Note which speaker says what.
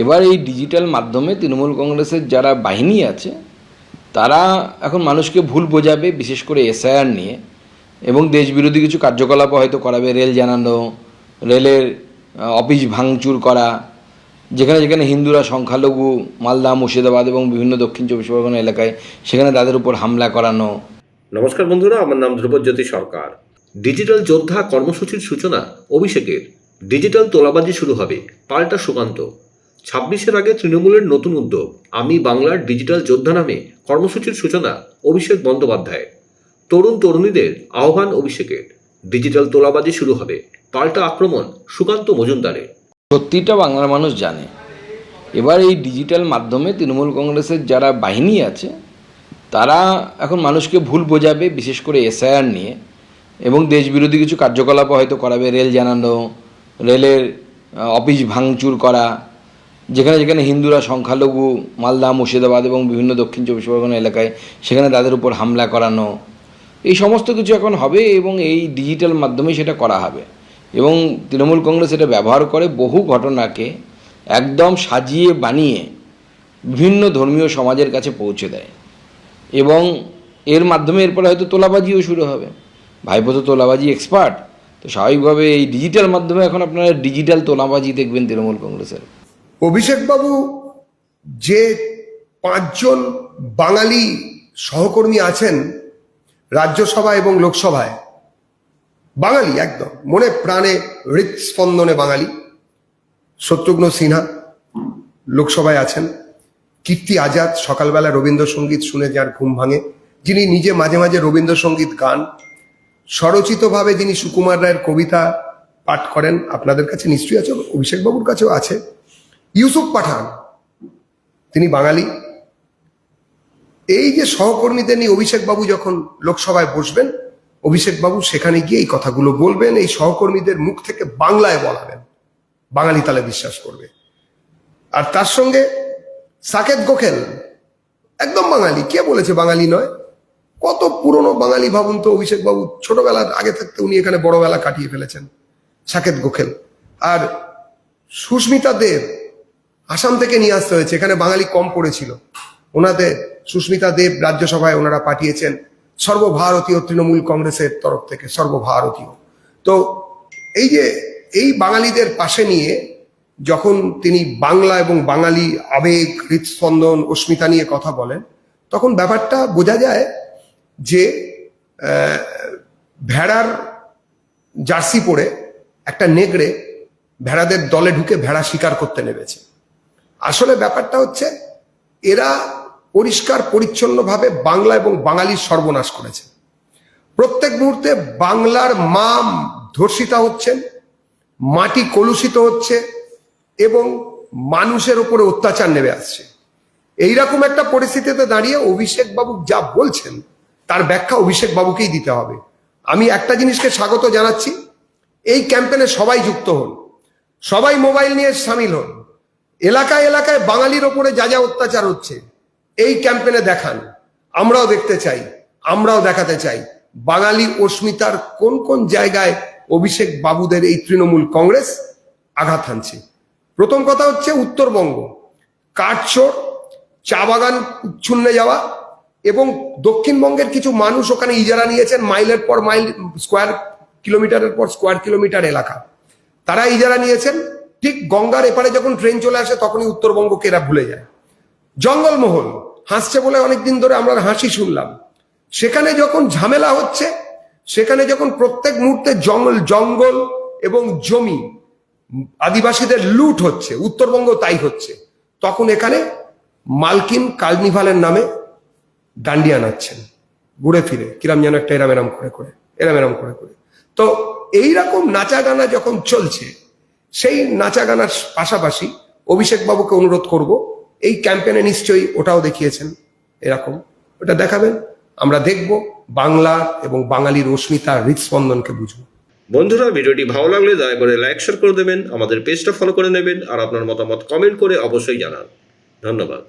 Speaker 1: এবার এই ডিজিটাল মাধ্যমে তৃণমূল কংগ্রেসের যারা বাহিনী আছে তারা এখন মানুষকে ভুল বোঝাবে, বিশেষ করে এসআইআর নিয়ে, এবং দেশবিরোধী কিছু কার্যকলাপ হয়তো করাবে। রেল জানানো, রেলের অফিস ভাঙচুর করা, যেখানে যেখানে হিন্দুরা সংখ্যালঘু, মালদা, মুর্শিদাবাদ এবং বিভিন্ন দক্ষিণ চব্বিশ পরগনা এলাকায়, সেখানে তাদের উপর হামলা করানো।
Speaker 2: নমস্কার বন্ধুরা, আমার নাম ধ্রুবজ্যোতি সরকার। ডিজিটাল যোদ্ধা কর্মসূচির সূচনা অভিষেকের। ডিজিটাল তোলাবাজি শুরু হবে, পাল্টা সুকান্ত। 26-এর আগে তৃণমূলের নতুন উদ্যোগ আমি বাংলার ডিজিটাল যোদ্ধা নামে কর্মসূচির সূচনা অভিষেক বন্দ্যোপাধ্যায়ের। তরুণ তরুণীদের আহ্বান অভিষেকের। ডিজিটাল তোলাবাজি শুরু হবে, পাল্টা আক্রমণ সুকান্ত মজুমদারের।
Speaker 1: সত্যিটা বাংলার মানুষ জানে। এবার এই ডিজিটাল মাধ্যমে তৃণমূল কংগ্রেসের যারা বাহিনী আছে তারা এখন মানুষকে ভুল বোঝাবে, বিশেষ করে এসআইআর নিয়ে, এবং দেশবিরোধী কিছু কার্যকলাপ হয়তো করাবে। রেল জানানো, রেলের অফিস ভাঙচুর করা, যেখানে যেখানে হিন্দুরা সংখ্যালঘু, মালদা, মুর্শিদাবাদ এবং বিভিন্ন দক্ষিণ চব্বিশ পরগনা এলাকায়, সেখানে তাদের উপর হামলা করানো। এই সমস্ত কিছু এখন হবে এবং এই ডিজিটাল মাধ্যমে সেটা করা হবে। এবং তৃণমূল কংগ্রেস এটা ব্যবহার করে বহু ঘটনাকে একদম সাজিয়ে বানিয়ে বিভিন্ন ধর্মীয় সমাজের কাছে পৌঁছে দেয়। এবং এর মাধ্যমে এরপরে হয়তো তোলাবাজিও শুরু হবে। ভাইপো তো তোলাবাজি এক্সপার্ট, তো স্বাভাবিকভাবে এই ডিজিটাল মাধ্যমে এখন আপনারা ডিজিটাল তোলাবাজি দেখবেন তৃণমূল কংগ্রেসের।
Speaker 3: অভিষেকবাবু যে 5 জন বাঙালি সহকর্মী আছেন রাজ্যসভা এবং লোকসভায়, বাঙালি একদম মনে প্রাণে হৃৎস্পন্দনে বাঙালি। শত্রুঘ্ন সিনহা লোকসভায় আছেন, কীর্তি আজাদ সকালবেলা রবীন্দ্রসঙ্গীত শুনে যার ঘুম ভাঙে, যিনি নিজে মাঝে মাঝে রবীন্দ্রসঙ্গীত গান, স্বরচিতভাবে যিনি সুকুমার রায়ের কবিতা পাঠ করেন, আপনাদের কাছে নিশ্চয়ই আছে, অভিষেকবাবুর কাছেও আছে। ইউসুফ পাঠান, তিনি বাঙালি। এই যে সহকর্মীদের নিয়ে অভিষেকবাবু যখন লোকসভায় বসবেন, অভিষেকবাবু সেখানে গিয়ে এই কথাগুলো বলবেন, এই সহকর্মীদের মুখ থেকে বাংলায় বলাবেন, বাঙালি তাহলে বিশ্বাস করবে। আর তার সঙ্গে সাকেত গোখেল একদম বাঙালি, কে বলেছে বাঙালি নয়? কত পুরনো বাঙালি ভাবুন তো। অভিষেকবাবু ছোটবেলার আগে থাকতে উনি এখানে বড়বেলা কাটিয়ে ফেলেছেন, সাকেত গোখেল। আর সুস্মিতা দেব আসাম থেকে নিয়ে আসতে হয়েছে, এখানে বাঙালি কম পড়েছিল ওনাদের। সুস্মিতা দেব রাজ্যসভায় ওনারা পাঠিয়েছেন সর্বভারতীয় তৃণমূল কংগ্রেসের তরফ থেকে, সর্বভারতীয়। তো এই যে এই বাঙালিদের পাশে নিয়ে যখন তিনি বাংলা এবং বাঙালি আবেগ, হৃৎস্পন্দন, অস্মিতা নিয়ে কথা বলেন, তখন ব্যাপারটা বোঝা যায় যে ভেড়ার জার্সি পরে একটা নেগড়ে ভেড়াদের দলে ঢুকে ভেড়া শিকার করতে নেমেছে। আসলে ব্যাপারটা হচ্ছে এরা পরিষ্কার পরিচ্ছন্নভাবে বাংলা এবং বাঙালির সর্বনাশ করেছে। প্রত্যেক মুহূর্তে বাংলার মা ধর্ষিতা হচ্ছেন, মাটি কলুষিত হচ্ছে এবং মানুষের উপরে অত্যাচার নেমে আসছে। এইরকম একটা পরিস্থিতিতে দাঁড়িয়ে অভিষেকবাবু যা বলছেন তার ব্যাখ্যা অভিষেকবাবুকেই দিতে হবে। আমি একটা জিনিসকে স্বাগত জানাচ্ছি, এই ক্যাম্পেনে সবাই যুক্ত হন, সবাই মোবাইল নিয়ে সামিল হন। এলাকায় এলাকায় বাঙালির ওপরে যা যা অত্যাচার হচ্ছে এই ক্যাম্পেনে দেখান। আমরাও দেখতে চাই, আমরাও দেখাতে চাই বাঙালি অস্মিতার কোন কোন জায়গায় অভিষেক বাবুদের এই তৃণমূল কংগ্রেস আঘাত হানছে। প্রথম কথা হচ্ছে উত্তরবঙ্গ, কাঠচোর, চা বাগান উচ্ছন্নে যাওয়া, এবং দক্ষিণবঙ্গের কিছু মানুষ ওখানে ইজারা নিয়েছেন মাইলের পর মাইল, স্কোয়ার কিলোমিটারের পর স্কোয়ার কিলোমিটার এলাকা তারা ইজারা নিয়েছেন। ঠিক গঙ্গার এপারে যখন ট্রেন চলে আসে তখনই উত্তরবঙ্গকে এরা ভুলে যায়। জঙ্গলমহল হাসছে বলে অনেকদিন ধরে আমরা হাসি শুনলাম, সেখানে যখন ঝামেলা হচ্ছে, সেখানে যখন প্রত্যেক মুহূর্তে জঙ্গল এবং জমি আদিবাসীদের লুট হচ্ছে, উত্তরবঙ্গ তাই হচ্ছে, তখন এখানে মালকিন কার্নিভালের নামে ডান্ডিয়া নাচছেন ঘুরে ফিরে, কিরাম যেন একটা এরাম এরাম করে করে। তো এইরকম নাচা গানা যখন চলছে, সেই নাচা গানার পাশাপাশি অভিষেকবাবুকে অনুরোধ করব, এই ক্যাম্পেনে নিশ্চয়ই ওটাও দেখিয়েছেন, এরকম ওটা দেখাবেন, আমরা দেখব বাংলা এবং বাঙালির অস্মিতা, হৃৎস্পন্দনকে বুঝবো।
Speaker 2: বন্ধুরা, ভিডিওটি ভালো লাগলে দয়া করে লাইক শেয়ার করে দেবেন, আমাদের পেজটা ফলো করে নেবেন, আর আপনার মতামত কমেন্ট করে অবশ্যই জানান। ধন্যবাদ।